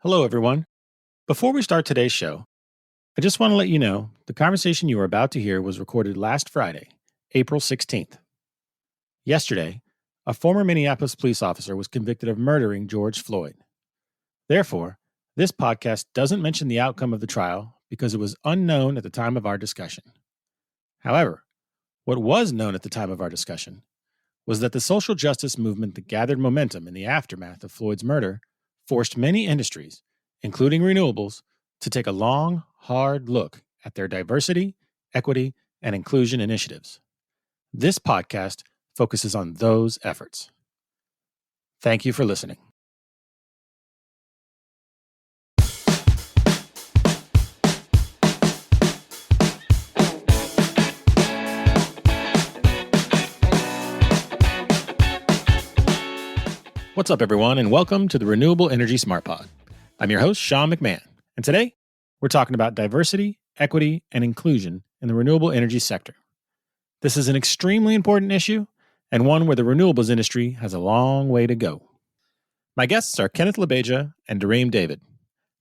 Hello, everyone. Before we start today's show, I just want to let you know the conversation you are about to hear was recorded last Friday, April 16th. Yesterday, a former Minneapolis police officer was convicted of murdering George Floyd. Therefore, this podcast doesn't mention the outcome of the trial because it was unknown at the time of our discussion. However, what was known at the time of our discussion was that the social justice movement that gathered momentum in the aftermath of Floyd's murder forced many industries, including renewables, to take a long, hard look at their diversity, equity, and inclusion initiatives. This podcast focuses on those efforts. Thank you for listening. What's up, everyone, and welcome to the Renewable Energy Smart Pod. I'm your host, Sean McMahon, and today we're talking about diversity, equity, and inclusion in the renewable energy sector. This is an extremely important issue and one where the renewables industry has a long way to go. My guests are Kenneth LaBeija and Dareem David.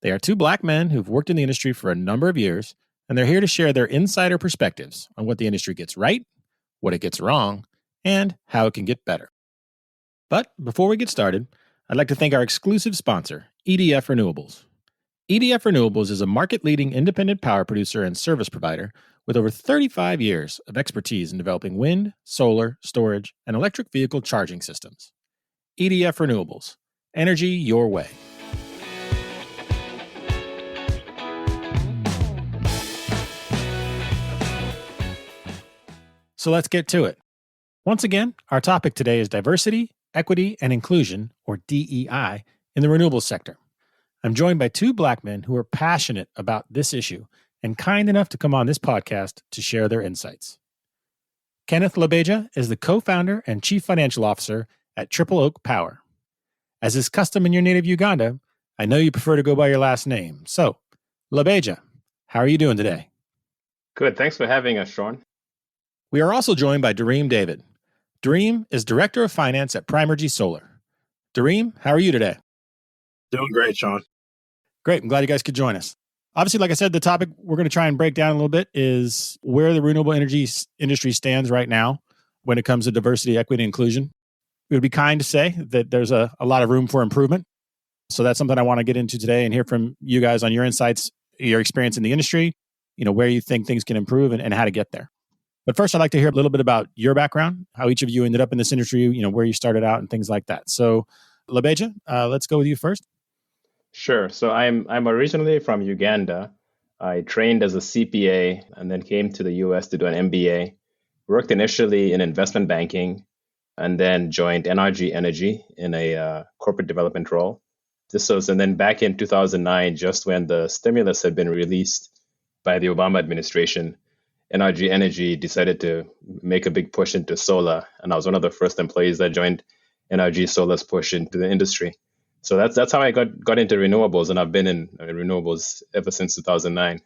They are two Black men who've worked in the industry for a number of years, and they're here to share their insider perspectives on what the industry gets right, what it gets wrong, and how it can get better. But before we get started, I'd like to thank our exclusive sponsor, EDF Renewables. EDF Renewables is a market-leading independent power producer and service provider with over 35 years of expertise in developing wind, solar, storage, and electric vehicle charging systems. EDF Renewables. Energy your way. So let's get to it. Once again, our topic today is diversity, equity, and inclusion, or DEI, in the renewables sector. I'm joined by two Black men who are passionate about this issue and kind enough to come on this podcast to share their insights. Kenneth LaBeija is the co-founder and chief financial officer at Triple Oak Power. As is custom in your native Uganda, I know you prefer to go by your last name. So, LaBeija, how are you doing today? Good. Thanks for having us, Sean. We are also joined by Dareem David. Dareem is Director of Finance at Primergy Solar. Dareem, how are you today? Doing great, Sean. Great. I'm glad you guys could join us. Obviously, like I said, the topic we're going to try and break down a little bit is where the renewable energy industry stands right now when it comes to diversity, equity, and inclusion. It would be kind to say that there's a lot of room for improvement. So that's something I want to get into today and hear from you guys on your insights, your experience in the industry, where you think things can improve and how to get there. But first, I'd like to hear a little bit about your background, how each of you ended up in this industry, where you started out and things like that. So, LaBeija, let's go with you first. Sure. So I'm originally from Uganda. I trained as a CPA and then came to the US to do an MBA. Worked initially in investment banking and then joined NRG Energy in a corporate development role. And then back in 2009, just when the stimulus had been released by the Obama administration, NRG Energy decided to make a big push into solar. And I was one of the first employees that joined NRG Solar's push into the industry. So that's how I got into renewables, and I've been in renewables ever since 2009.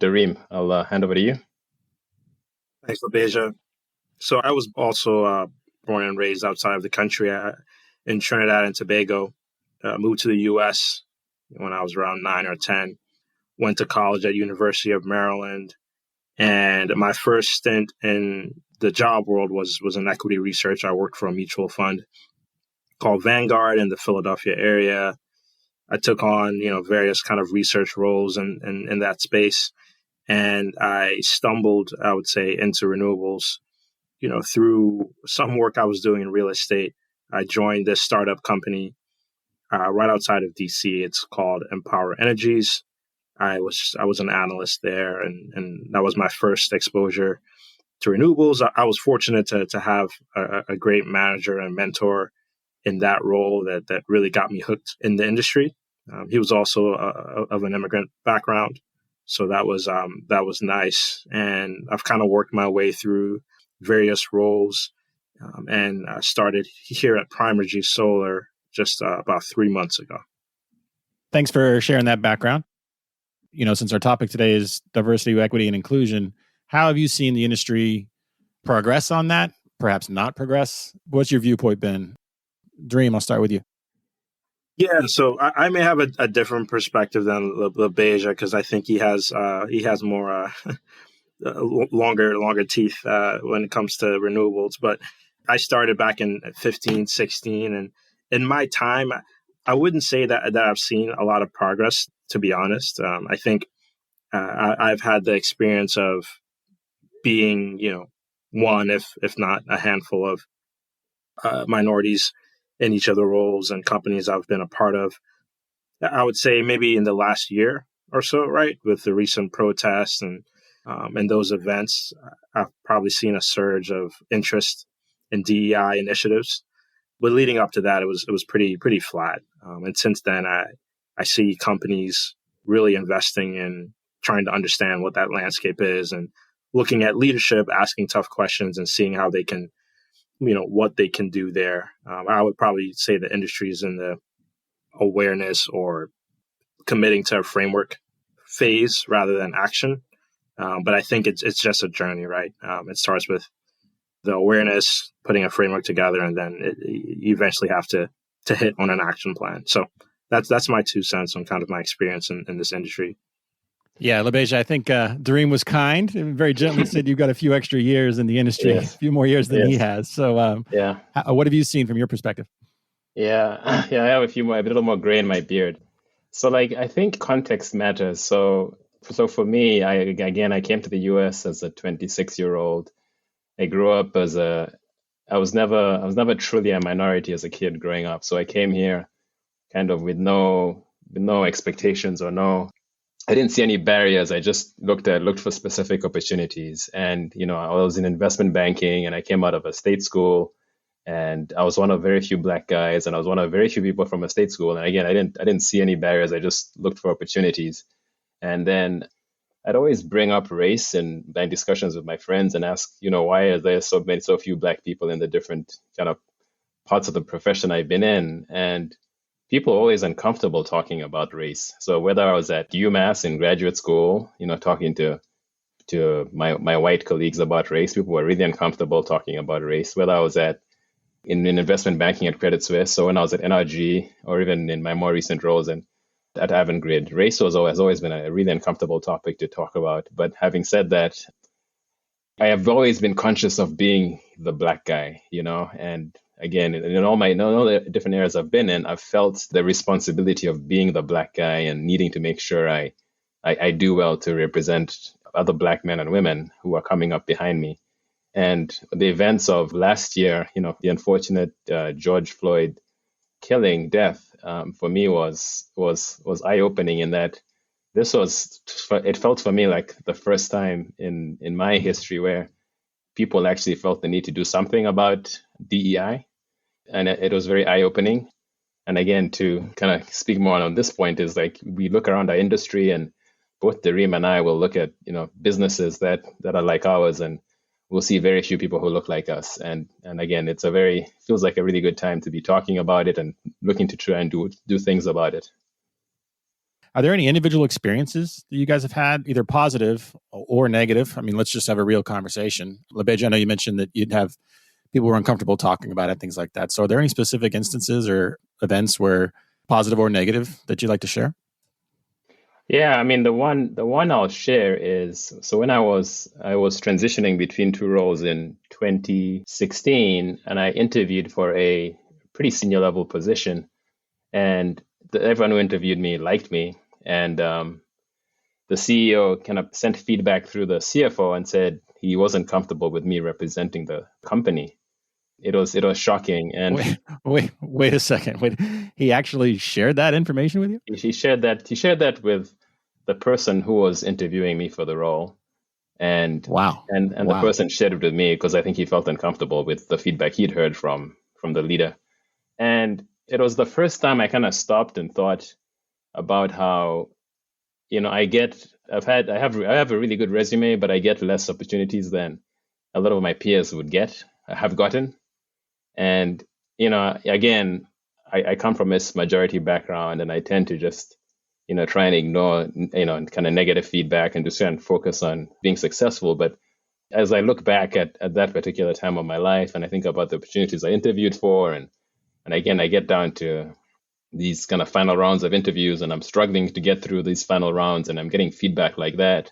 Dareem, I'll hand over to you. Thanks, LaBeija. So I was also born and raised outside of the country in Trinidad and Tobago. Moved to the U.S. when I was around 9 or 10. Went to college at University of Maryland. And my first stint in the job world was in equity research. I worked for a mutual fund called Vanguard in the Philadelphia area. I took on, various kind of research roles in that space. And I stumbled, I would say, into renewables, through some work I was doing in real estate. I joined this startup company right outside of DC. It's called Empower Energies. I was an analyst there, and that was my first exposure to renewables. I was fortunate to have a great manager and mentor in that role that really got me hooked in the industry. He was also of an immigrant background, so that was nice. And I've kind of worked my way through various roles, and I started here at Primergy Solar just about 3 months ago. Thanks for sharing that background. Since our topic today is diversity, equity, and inclusion, how have you seen the industry progress on that? Perhaps not progress? What's your viewpoint been? Dareem, I'll start with you. Yeah, so I may have a different perspective than LaBeija because I think he has more longer teeth when it comes to renewables. But I started back in 15, 16, and in my time, I wouldn't say that I've seen a lot of progress. To be honest, I think I've had the experience of being, one if not a handful of minorities in each of the roles and companies I've been a part of. I would say maybe in the last year or so, right, with the recent protests and those events, I've probably seen a surge of interest in DEI initiatives. But leading up to that, it was pretty flat. And since then, I see companies really investing in trying to understand what that landscape is and looking at leadership, asking tough questions, and seeing how they can, what they can do there. I would probably say the industry is in the awareness or committing to a framework phase rather than action. But I think it's just a journey, right? It starts with the awareness, putting a framework together, and then you eventually have to hit on an action plan. So that's my 2 cents on kind of my experience in this industry. Yeah, LaBeija, I think Dream was kind and very gently said you've got a few extra years in the industry, Yes. a few more years than he Yes. has. So, Yeah. what have you seen from your perspective? Yeah. Yeah. I have a little more gray in my beard. So like, I think context matters. So for me, I came to the US as a 26-year-old. I grew up I was never truly a minority as a kid growing up. So I came here kind of with no expectations or no, I didn't see any barriers. I just looked for specific opportunities. And, I was in investment banking and I came out of a state school and I was one of very few black guys and I was one of very few people from a state school. And again, I didn't see any barriers. I just looked for opportunities. And then I'd always bring up race in my discussions with my friends and ask, why are there so few black people in the different kind of parts of the profession I've been in? And people are always uncomfortable talking about race. So whether I was at UMass in graduate school, talking to my white colleagues about race, people were really uncomfortable talking about race. Whether I was in investment banking at Credit Suisse, or when I was at NRG, or even in my more recent roles at Avangrid, race has always been a really uncomfortable topic to talk about. But having said that, I have always been conscious of being the black guy, and again, in all the different areas I've been in, I've felt the responsibility of being the black guy and needing to make sure I do well to represent other black men and women who are coming up behind me. And the events of last year, the unfortunate George Floyd death, for me was eye opening in that it felt for me like the first time in my history where people actually felt the need to do something about DEI, and it was very eye opening. And again, to kind of speak more on this point, is like we look around our industry, and both Dareem and I will look at businesses that are like ours, and we'll see very few people who look like us. And again, feels like a really good time to be talking about it and looking to try and do things about it. Are there any individual experiences that you guys have had, either positive or negative? I mean, let's just have a real conversation. LaBeija, I know you mentioned that you'd have people who are uncomfortable talking about it, things like that. So are there any specific instances or events where positive or negative that you'd like to share? Yeah, I mean the one I'll share is, so when I was transitioning between two roles in 2016, and I interviewed for a pretty senior level position, and everyone who interviewed me liked me, and the CEO kind of sent feedback through the CFO and said he wasn't comfortable with me representing the company. It was shocking, and Wait a second. Wait, he actually shared that information with you? he shared that with the person who was interviewing me for the role, and Wow. the person shared it with me because I think he felt uncomfortable with the feedback he'd heard from the leader. And it was the first time I kind of stopped and thought about how, I have a really good resume, but I get less opportunities than a lot of my peers have gotten. And, again, I come from this majority background, and I tend to just, try and ignore, kind of negative feedback and just try and focus on being successful. But as I look back at that particular time of my life, and I think about the opportunities I interviewed for, and again, I get down to these kind of final rounds of interviews, and I'm struggling to get through these final rounds, and I'm getting feedback like that.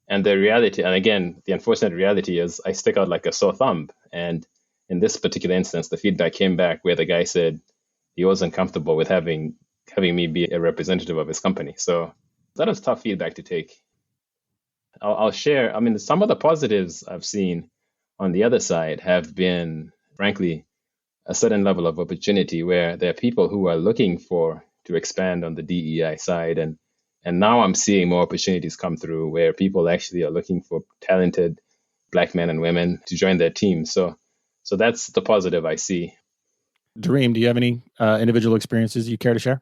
And the reality, and again, the unfortunate reality is I stick out like a sore thumb. And in this particular instance, the feedback came back where the guy said he wasn't comfortable with having me be a representative of his company. So that was tough feedback to take. I'll share. I mean, some of the positives I've seen on the other side have been, frankly, a certain level of opportunity where there are people who are looking to expand on the DEI side, and now I'm seeing more opportunities come through where people actually are looking for talented Black men and women to join their team. So that's the positive I see. Dareem, do you have any individual experiences you care to share?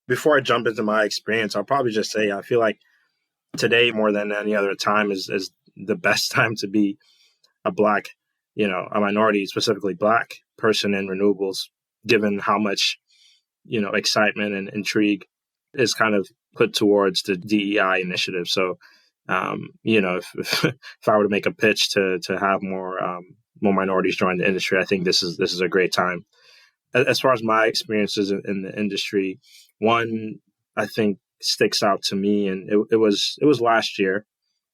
Before I jump into my experience, I'll probably just say I feel like today more than any other time is the best time to be a Black, a minority, specifically Black person in renewables, given how much, excitement and intrigue is kind of put towards the DEI initiative. So, if I were to make a pitch to have more minorities join the industry, I think this is a great time. As far as my experiences in the industry, one I think sticks out to me, and it was last year,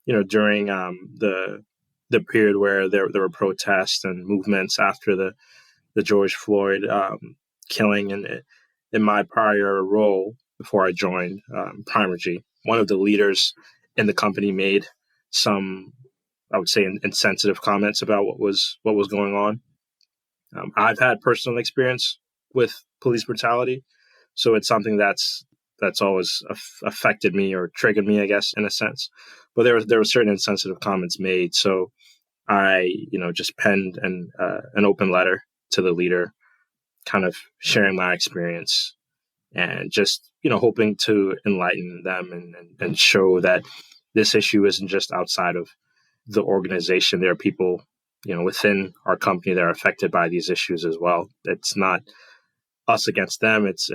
during the period where there were protests and movements after the George Floyd killing, and in my prior role before I joined Primergy, one of the leaders in the company made some, I would say, insensitive comments about what was going on. I've had personal experience with police brutality, so it's something that's always affected me or triggered me, I guess, in a sense. But there were certain insensitive comments made, so I, just penned an open letter to the leader, kind of sharing my experience and just, hoping to enlighten them and show that this issue isn't just outside of the organization. There are people, within our company that are affected by these issues as well. It's not us against them. It's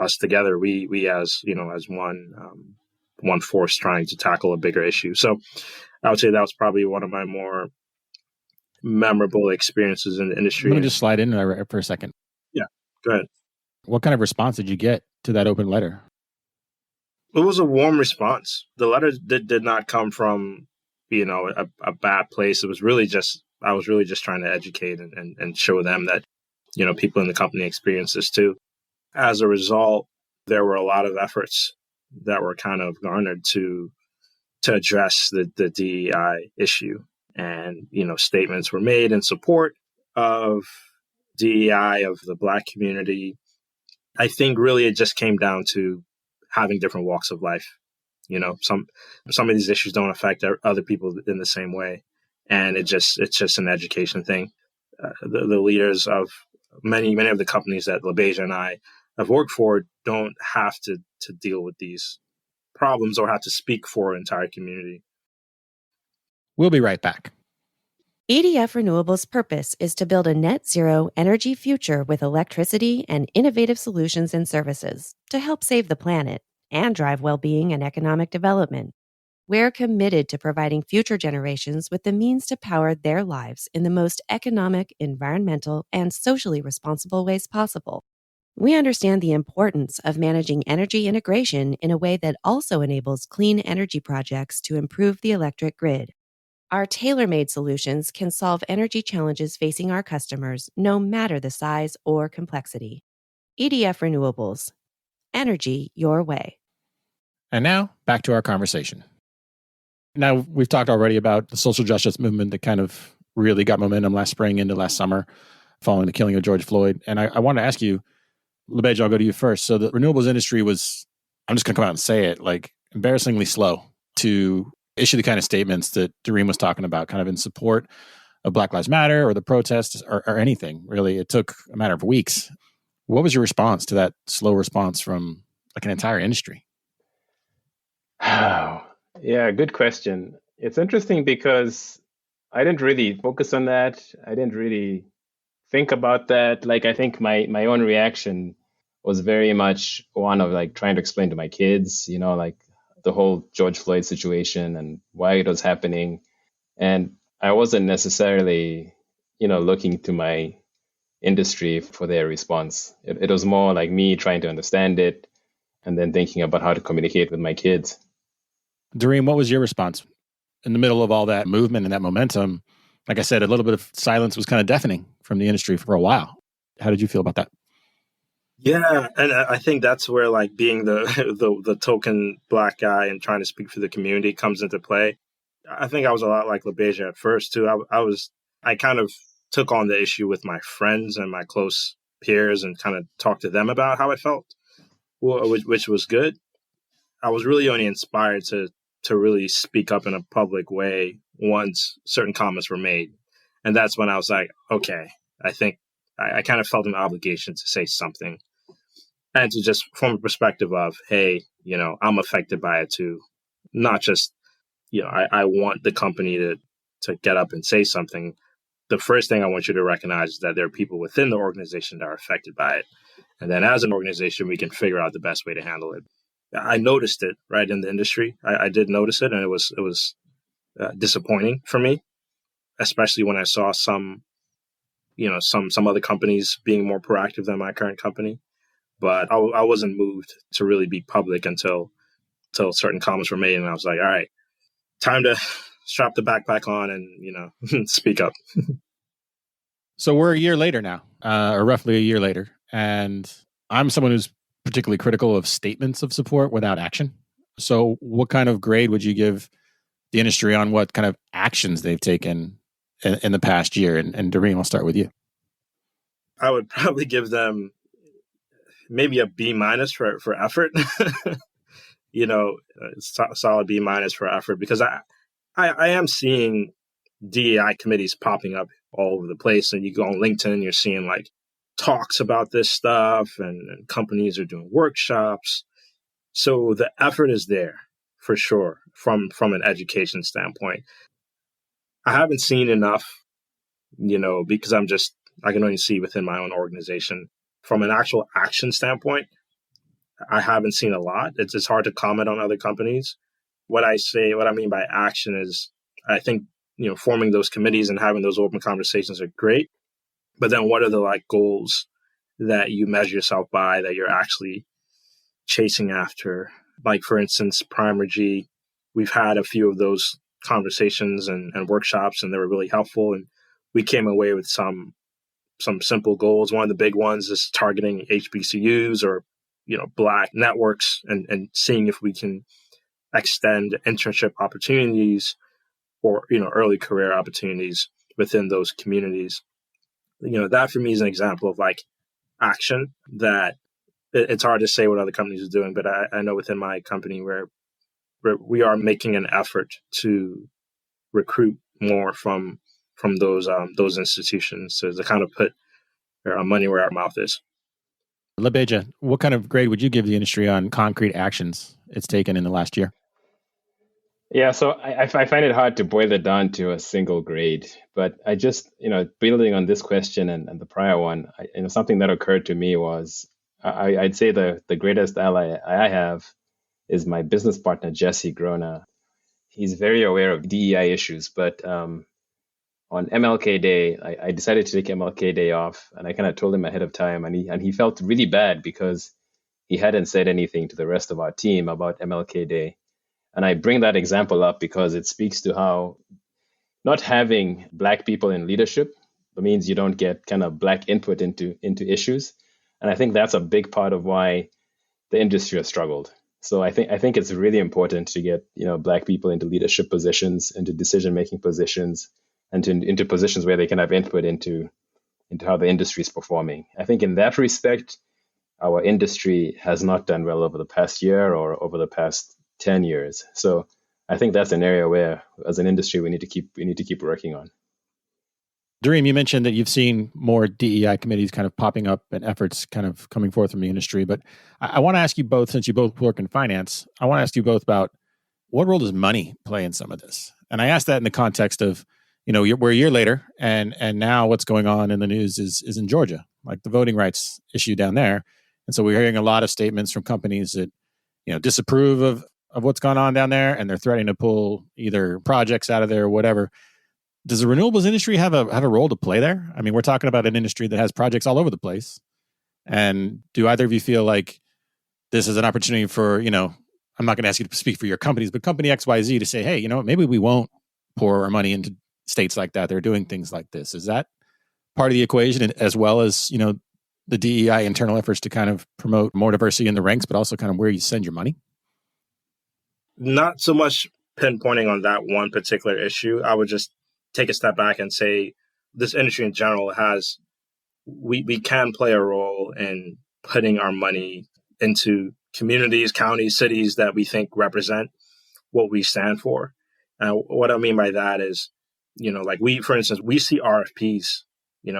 us together. We as, as one force trying to tackle a bigger issue. So I would say that was probably one of my more memorable experiences in the industry. Let me just slide in there for a second. Yeah, go ahead. What kind of response did you get to that open letter? It was a warm response. The letter did not come from, a bad place. It was really I was really just trying to educate and show them that, people in the company experience this too. As a result, there were a lot of efforts that were kind of garnered to address the DEI issue. And, statements were made in support of DEI, of the Black community. I think really it just came down to having different walks of life. Some of these issues don't affect other people in the same way. And it's just an education thing. The leaders of many of the companies that LaBeija and I have worked for don't have to deal with these problems or have to speak for an entire community. We'll be right back. EDF Renewables' purpose is to build a net zero energy future with electricity and innovative solutions and services to help save the planet and drive well-being and economic development. We're committed to providing future generations with the means to power their lives in the most economic, environmental, and socially responsible ways possible. We understand the importance of managing energy integration in a way that also enables clean energy projects to improve the electric grid. Our tailor-made solutions can solve energy challenges facing our customers, no matter the size or complexity. EDF Renewables. Energy your way. And now, back to our conversation. Now, we've talked already about the social justice movement that kind of really got momentum last spring into last summer following the killing of George Floyd. And I want to ask you, LaBeija, I'll go to you first. So the renewables industry was, I'm just going to come out and say it, like embarrassingly slow to issue the kind of statements that Dareem was talking about, kind of in support of Black Lives Matter or the protests or anything, really. It took a matter of weeks. What was your response to that slow response from like an entire industry? Oh, yeah, good question. It's interesting because I didn't really focus on that. I didn't really think about that. Like, I think my own reaction was very much one of like trying to explain to my kids, like the whole George Floyd situation and why it was happening. And I wasn't necessarily, looking to my industry for their response. It was more like me trying to understand it and then thinking about how to communicate with my kids. Doreen, what was your response in the middle of all that movement and that momentum? Like I said, a little bit of silence was kind of deafening from the industry for a while. How did you feel about that? Yeah, and I think that's where like being the the token black guy and trying to speak for the community comes into play. I think I was a lot like LaBeija at first too. I kind of took on the issue with my friends and my close peers and kind of talked to them about how I felt, which was good. I was really only inspired to really speak up in a public way once certain comments were made, and that's when I was like, okay, I think I kind of felt an obligation to say something and to just from a perspective of, hey, I'm affected by it too, not just I want the company to get up and say something. The first thing I want you to recognize is that there are people within the organization that are affected by it. And then as an organization, we can figure out the best way to handle it. I noticed it right in the industry. I did notice it, and it was disappointing for me, especially when I saw some other companies being more proactive than my current company. But I wasn't moved to really be public until certain comments were made, and I was like, all right, time to strap the backpack on and speak up. So we're a year later now, or roughly a year later, and I'm someone who's particularly critical of statements of support without action. So what kind of grade would you give the industry on what kind of actions they've taken in the past year? And Doreen, I'll start with you. I would probably give them maybe a B- for effort. Solid B- for effort, because I am seeing DEI committees popping up all over the place. And you go on LinkedIn, you're seeing like talks about this stuff and companies are doing workshops. So the effort is there for sure from an education standpoint. I haven't seen enough, because I can only see within my own organization. From an actual action standpoint, I haven't seen a lot. It's hard to comment on other companies. What I mean by action is, I think, forming those committees and having those open conversations are great. But then what are the like goals that you measure yourself by, that you're actually chasing after? Like, for instance, Primergy, we've had a few of those conversations and workshops, and they were really helpful. And we came away with some simple goals. One of the big ones is targeting HBCUs or, Black networks and seeing if we can extend internship opportunities or, early career opportunities within those communities. That for me is an example of like action that it's hard to say what other companies are doing, but I know within my company where we are making an effort to recruit more from those institutions to kind of put our money where our mouth is. LaBeija, what kind of grade would you give the industry on concrete actions it's taken in the last year? Yeah, so I find it hard to boil it down to a single grade, but I just, building on this question and the prior one, something that occurred to me was I'd say the greatest ally I have is my business partner, Jesse Grona. He's very aware of DEI issues, but on MLK Day, I decided to take MLK Day off, and I kind of told him ahead of time, and he felt really bad because he hadn't said anything to the rest of our team about MLK Day. And I bring that example up because it speaks to how not having Black people in leadership means you don't get kind of Black input into issues. And I think that's a big part of why the industry has struggled. So I think it's really important to get Black people into leadership positions, into decision-making positions, and into positions where they can have input into how the industry is performing. I think in that respect, our industry has not done well over the past year or over the past 10 years. So I think that's an area where, as an industry, we need to keep working on. Doreen, you mentioned that you've seen more DEI committees kind of popping up and efforts kind of coming forth from the industry. But I want to ask you both, since you both work in finance, I want to ask you both about what role does money play in some of this? And I ask that in the context of, we're a year later, and now what's going on in the news is in Georgia, like the voting rights issue down there. And so we're hearing a lot of statements from companies that, disapprove of what's gone on down there, and they're threatening to pull either projects out of there or whatever. Does the renewables industry have a role to play there? I mean, we're talking about an industry that has projects all over the place. And do either of you feel like this is an opportunity for, I'm not going to ask you to speak for your companies, but company XYZ to say, hey, maybe we won't pour our money into states like that. They're doing things like this. Is that part of the equation, as well as, the DEI internal efforts to kind of promote more diversity in the ranks, but also kind of where you send your money? Not so much pinpointing on that one particular issue. I would just take a step back and say this industry in general we can play a role in putting our money into communities, counties, cities that we think represent what we stand for. What I mean by that is, like for instance, we see RFPs,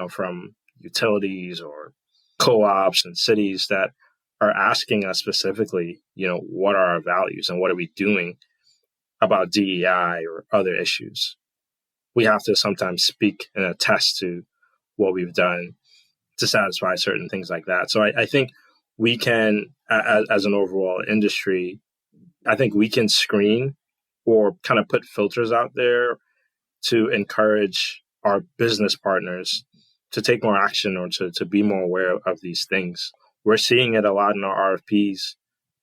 from utilities or co-ops and cities that are asking us specifically, what are our values and what are we doing about DEI or other issues. We have to sometimes speak and attest to what we've done to satisfy certain things like that. So I think we can, as an overall industry, I think we can screen or kind of put filters out there to encourage our business partners to take more action or to be more aware of these things. We're seeing it a lot in our RFPs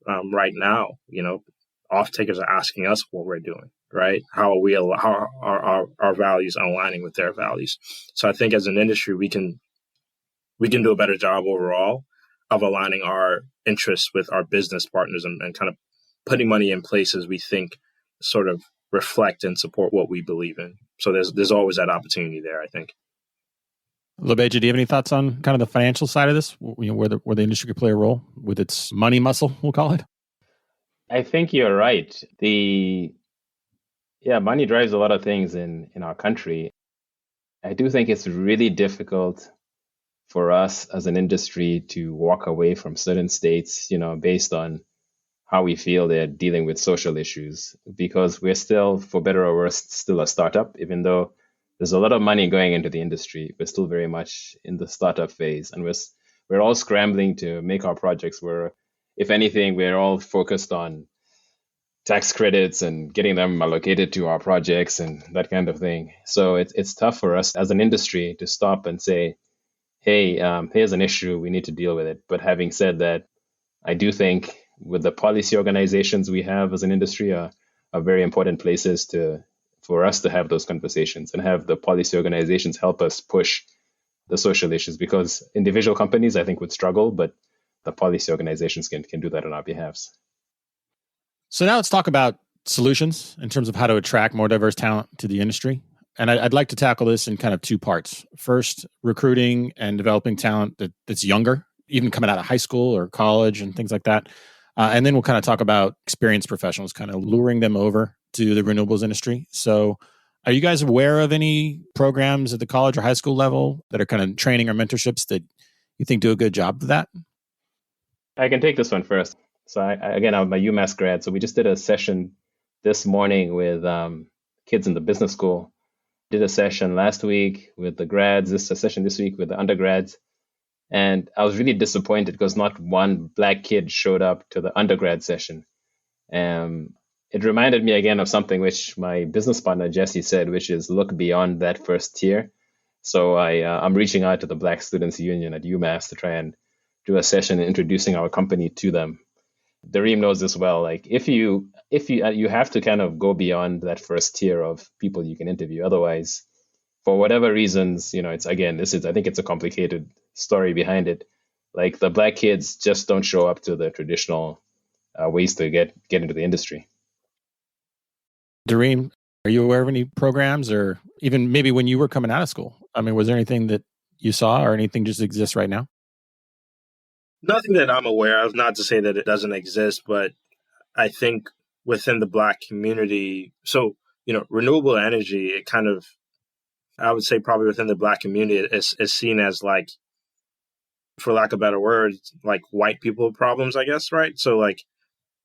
right now. Off-takers are asking us what we're doing, right? How are our values aligning with their values? So I think as an industry, we can do a better job overall of aligning our interests with our business partners and kind of putting money in places we think sort of reflect and support what we believe in. So there's always that opportunity there, I think. Labeja, do you have any thoughts on kind of the financial side of this, where the industry could play a role with its money muscle, we'll call it? I think you're right. Money drives a lot of things in our country. I do think it's really difficult for us as an industry to walk away from certain states, based on how we feel they're dealing with social issues, because we're still, for better or worse, still a startup. Even though there's a lot of money going into the industry, we're still very much in the startup phase, and we're all scrambling to make our projects where, if anything, we're all focused on tax credits and getting them allocated to our projects and that kind of thing. So it's tough for us as an industry to stop and say, hey, here's an issue, we need to deal with it. But having said that, I do think with the policy organizations we have as an industry are very important places for us to have those conversations and have the policy organizations help us push the social issues, because individual companies, I think, would struggle, but the policy organizations can do that on our behalves. So now let's talk about solutions in terms of how to attract more diverse talent to the industry. And I'd like to tackle this in kind of two parts. First, recruiting and developing talent that's younger, even coming out of high school or college and things like that. And then we'll kind of talk about experienced professionals, kind of luring them over to the renewables industry. So are you guys aware of any programs at the college or high school level that are kind of training or mentorships that you think do a good job of that? I can take this one first. So I'm a UMass grad. So we just did a session this morning with kids in the business school. Did a session last week with the grads, a session this week with the undergrads. And I was really disappointed because not one Black kid showed up to the undergrad session. It reminded me again of something which my business partner, Jesse, said, which is look beyond that first tier. So I'm reaching out to the Black Students Union at UMass to try and do a session introducing our company to them. Dareem knows this well. Like if you have to kind of go beyond that first tier of people you can interview. Otherwise, for whatever reasons, I think it's a complicated story behind it. Like the Black kids just don't show up to the traditional ways to get into the industry. Dareem, are you aware of any programs, or even maybe when you were coming out of school? I mean, was there anything that you saw or anything just exists right now? Nothing that I'm aware of, not to say that it doesn't exist, but I think within the Black community, so, renewable energy, it kind of, I would say probably within the Black community is seen as like, for lack of better words, like white people problems, I guess, right? So like,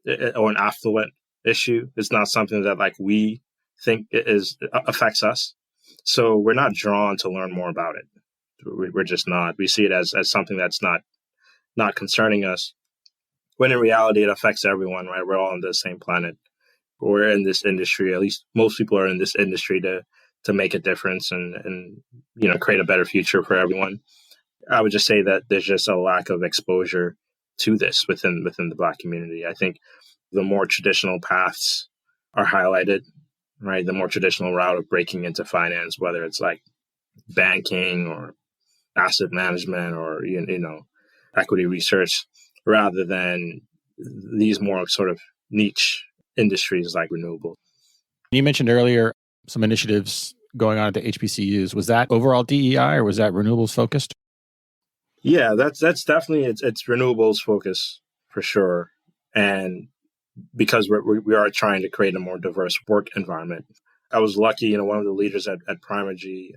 or an affluent issue. It's not something that like we think affects us. So we're not drawn to learn more about it. We're just not. We see it as something that's not concerning us, when in reality it affects everyone, right? We're all on the same planet. We're in this industry, at least most people are in this industry to to make a difference and create a better future for everyone. I would just say that there's just a lack of exposure to this within the Black community. I think the more traditional paths are highlighted, right? The more traditional route of breaking into finance, whether it's like banking or asset management or equity research, rather than these more sort of niche industries like renewables. You mentioned earlier some initiatives going on at the HBCUs. Was that overall DEI or was that renewables focused? Yeah, that's definitely it's renewables focus for sure, and because we are trying to create a more diverse work environment. I was lucky, one of the leaders at Primergy,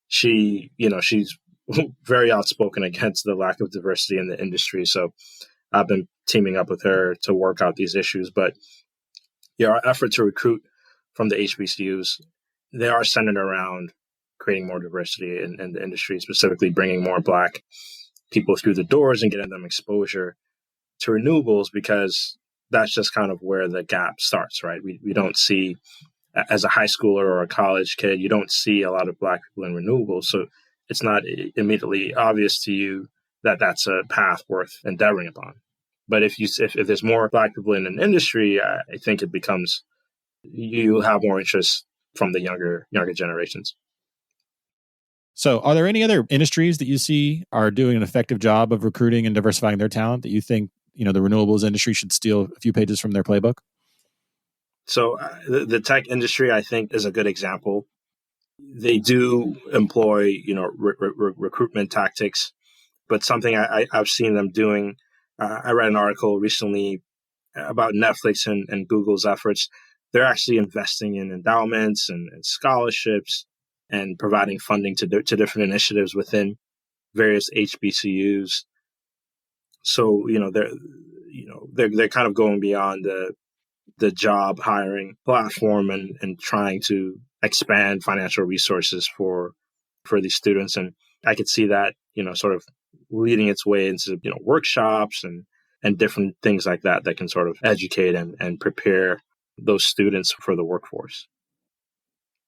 she's very outspoken against the lack of diversity in the industry. So I've been teaming up with her to work out these issues. But our effort to recruit from the HBCUs, they are centered around creating more diversity in the industry, specifically bringing more Black people through the doors and getting them exposure to renewables, because that's just kind of where the gap starts, right? We don't see, as a high schooler or a college kid, you don't see a lot of Black people in renewables. So it's not immediately obvious to you that that's a path worth endeavoring upon. But if there's more Black people in an industry, I think it becomes, you have more interest from the younger generations. So are there any other industries that you see are doing an effective job of recruiting and diversifying their talent that you think, the renewables industry should steal a few pages from their playbook? So the tech industry, I think, is a good example. They do employ, recruitment tactics, but something I've seen them doing, I read an article recently about Netflix and Google's efforts. They're actually investing in endowments and scholarships and providing funding to different initiatives within various HBCUs. So, they're kind of going beyond the job hiring platform and trying to expand financial resources for these students. And I could see that, sort of leading its way into, workshops and different things like that can sort of educate and prepare those students for the workforce.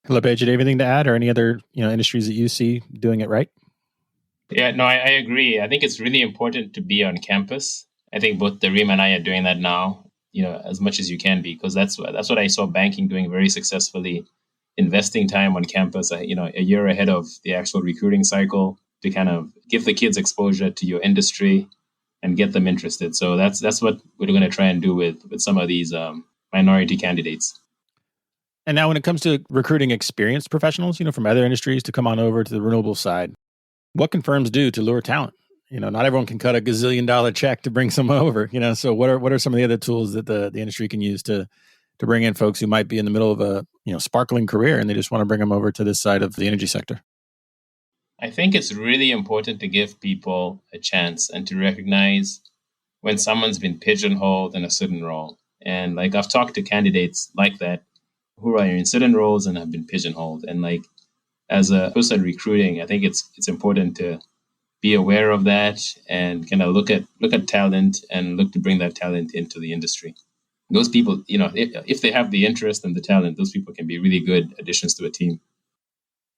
LePage, do you have anything to add, or any other industries that you see doing it right? Yeah, no, I agree. I think it's really important to be on campus. I think both Dareem and I are doing that now, as much as you can be, because that's what I saw banking doing very successfully, investing time on campus, a year ahead of the actual recruiting cycle to kind of give the kids exposure to your industry and get them interested. So that's what we're going to try and do with some of these minority candidates. And now when it comes to recruiting experienced professionals, from other industries to come on over to the renewable side, what can firms do to lure talent? Not everyone can cut a gazillion-dollar check to bring someone over, so what are some of the other tools that the industry can use to bring in folks who might be in the middle of a, sparkling career and they just want to bring them over to this side of the energy sector? I think it's really important to give people a chance and to recognize when someone's been pigeonholed in a certain role. And like, I've talked to candidates like that who are in certain roles and have been pigeonholed. And like, as a person recruiting, I think it's important to be aware of that and kind of look at talent and look to bring that talent into the industry. Those people, if they have the interest and the talent, those people can be really good additions to a team.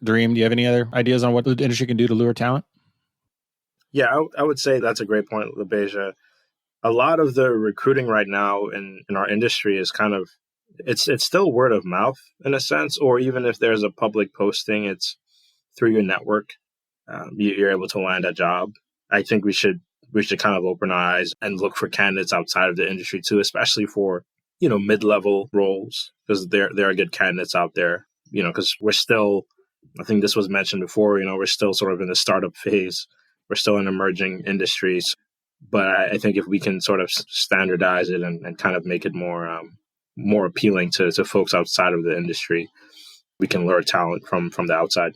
Dareem, do you have any other ideas on what the industry can do to lure talent? Yeah, I would say that's a great point, LaBeija. A lot of the recruiting right now in our industry is kind of, it's still word of mouth in a sense, or even if there's a public posting, it's through your network. You're able to land a job. I think we should kind of open our eyes and look for candidates outside of the industry too, especially for, mid-level roles, because there are good candidates out there, because we're still, I think this was mentioned before, we're still sort of in the startup phase. We're still in emerging industries. But I think if we can sort of standardize it and kind of make it more appealing to folks outside of the industry, we can lure talent from the outside.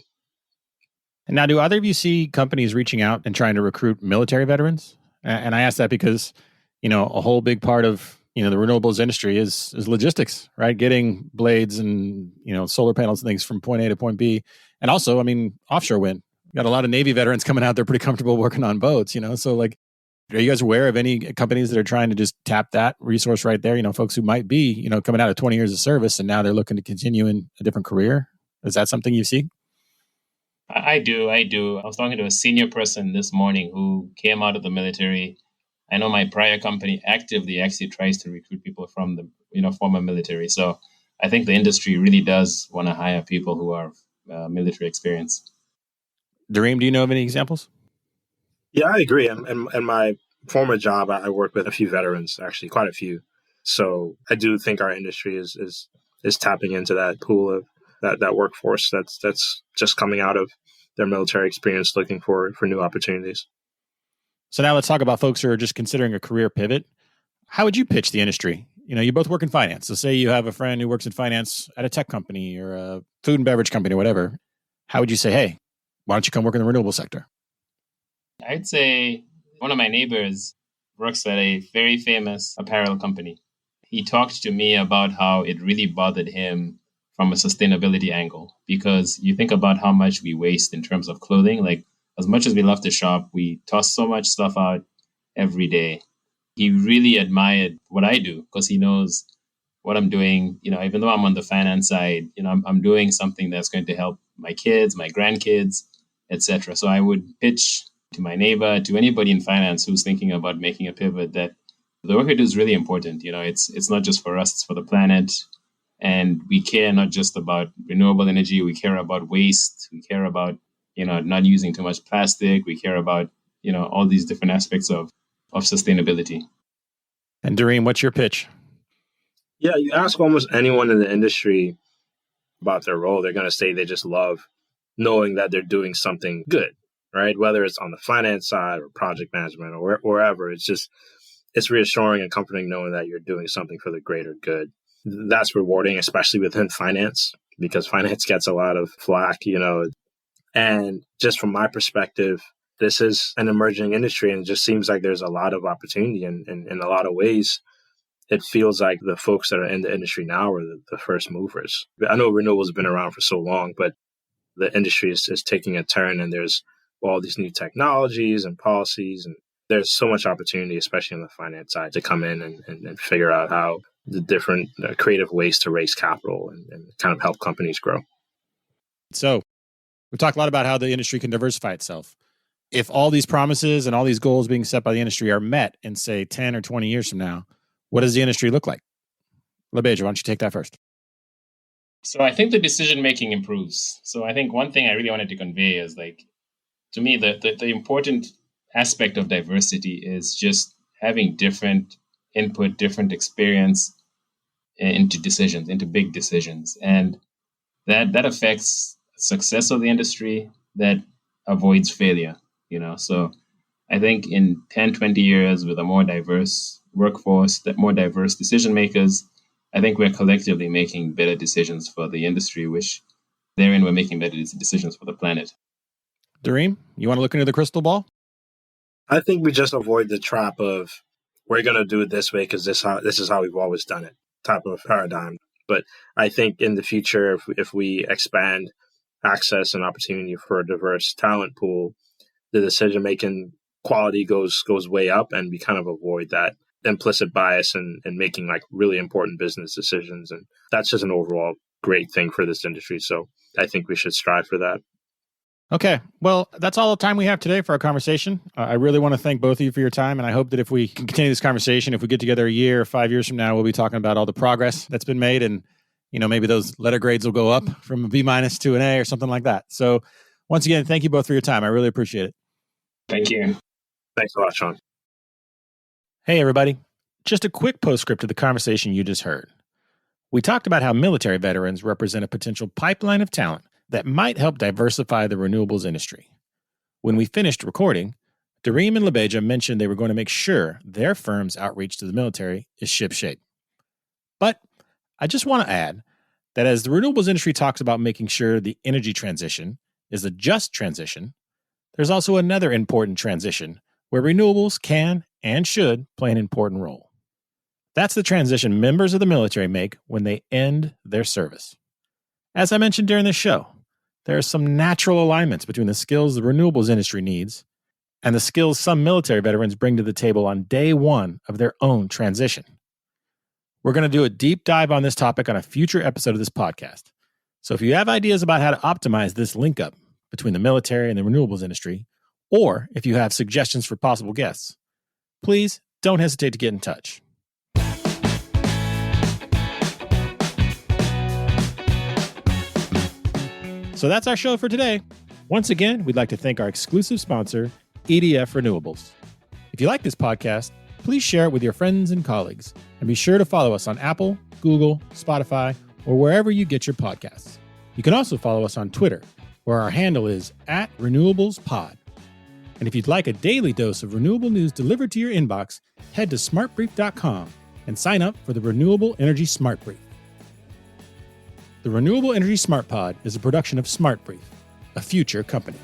And now, do either of you see companies reaching out and trying to recruit military veterans? And I ask that because, a whole big part of, the renewables industry is logistics, right? Getting blades and, solar panels and things from point A to point B. And also, offshore wind. Got a lot of Navy veterans coming out there pretty comfortable working on boats, So like, are you guys aware of any companies that are trying to just tap that resource right there? Folks who might be, coming out of 20 years of service and now they're looking to continue in a different career. Is that something you see? I do. I do. I was talking to a senior person this morning who came out of the military. I know my prior company actively actually tries to recruit people from the former military. So I think the industry really does want to hire people who are military experienced. Dareem, do you know of any examples? Yeah, I agree. And my former job, I worked with a few veterans, actually, quite a few. So I do think our industry is tapping into that pool of that workforce that's just coming out of their military experience, looking for new opportunities. So now let's talk about folks who are just considering a career pivot. How would you pitch the industry? You both work in finance. So say you have a friend who works in finance at a tech company or a food and beverage company or whatever. How would you say, hey, why don't you come work in the renewable sector? I'd say one of my neighbors works at a very famous apparel company. He talked to me about how it really bothered him from a sustainability angle, because you think about how much we waste in terms of clothing. Like, as much as we love to shop, we toss so much stuff out every day. He really admired what I do because he knows what I'm doing. Even though I'm on the finance side, I'm doing something that's going to help my kids, my grandkids, etc. So I would pitch to my neighbor, to anybody in finance who's thinking about making a pivot, that the work we do is really important. It's not just for us, it's for the planet. And we care not just about renewable energy, we care about waste, we care about, not using too much plastic, we care about, all these different aspects of sustainability. And Dareem, what's your pitch? Yeah, you ask almost anyone in the industry about their role, they're going to say they just love knowing that they're doing something good, right? Whether it's on the finance side or project management or wherever, it's reassuring and comforting knowing that you're doing something for the greater good. That's rewarding, especially within finance, because finance gets a lot of flack, And just from my perspective, this is an emerging industry, and it just seems like there's a lot of opportunity in a lot of ways. It feels like the folks that are in the industry now are the first movers. I know renewables have been around for so long, but the industry is taking a turn, and there's all these new technologies and policies, and there's so much opportunity, especially on the finance side, to come in and figure out how the different creative ways to raise capital and kind of help companies grow. So we've talked a lot about how the industry can diversify itself. If all these promises and all these goals being set by the industry are met in, say, 10 or 20 years from now, what does the industry look like? LaBeja, why don't you take that first? So I think the decision-making improves. So I think one thing I really wanted to convey is, to me, the important aspect of diversity is just having different input, different experience into decisions, into big decisions. And that affects success of the industry, that avoids failure, So I think in 10, 20 years with a more diverse workforce, that more diverse decision makers, I think we're collectively making better decisions for the industry, which therein we're making better decisions for the planet. Dareem, you want to look into the crystal ball? I think we just avoid the trap of we're going to do it this way because this is how we've always done it type of paradigm. But I think in the future, if we expand access and opportunity for a diverse talent pool, the decision-making quality goes way up, and we kind of avoid that implicit bias and making really important business decisions. And that's just an overall great thing for this industry. So I think we should strive for that. Okay. Well, that's all the time we have today for our conversation. I really want to thank both of you for your time. And I hope that if we can continue this conversation, if we get together a year or 5 years from now, we'll be talking about all the progress that's been made. And, maybe those letter grades will go up from a B- to an A or something like that. So once again, thank you both for your time. I really appreciate it. Thank you. Thanks a lot, Sean. Hey, everybody. Just a quick postscript to the conversation you just heard. We talked about how military veterans represent a potential pipeline of talent that might help diversify the renewables industry. When we finished recording, Dareem and LaBeja mentioned they were going to make sure their firm's outreach to the military is shipshape. But I just want to add that as the renewables industry talks about making sure the energy transition is a just transition, there's also another important transition where renewables can and should play an important role. That's the transition members of the military make when they end their service. As I mentioned during this show, there are some natural alignments between the skills the renewables industry needs and the skills some military veterans bring to the table on day one of their own transition. We're going to do a deep dive on this topic on a future episode of this podcast. So if you have ideas about how to optimize this link up between the military and the renewables industry, or if you have suggestions for possible guests, please don't hesitate to get in touch. So that's our show for today. Once again, we'd like to thank our exclusive sponsor, EDF Renewables. If you like this podcast, please share it with your friends and colleagues, and be sure to follow us on Apple, Google, Spotify, or wherever you get your podcasts. You can also follow us on Twitter, where our handle is @RenewablesPod. And if you'd like a daily dose of renewable news delivered to your inbox, head to smartbrief.com and sign up for the Renewable Energy Smart Brief. The Renewable Energy Smart Pod is a production of Smart Brief, a future company.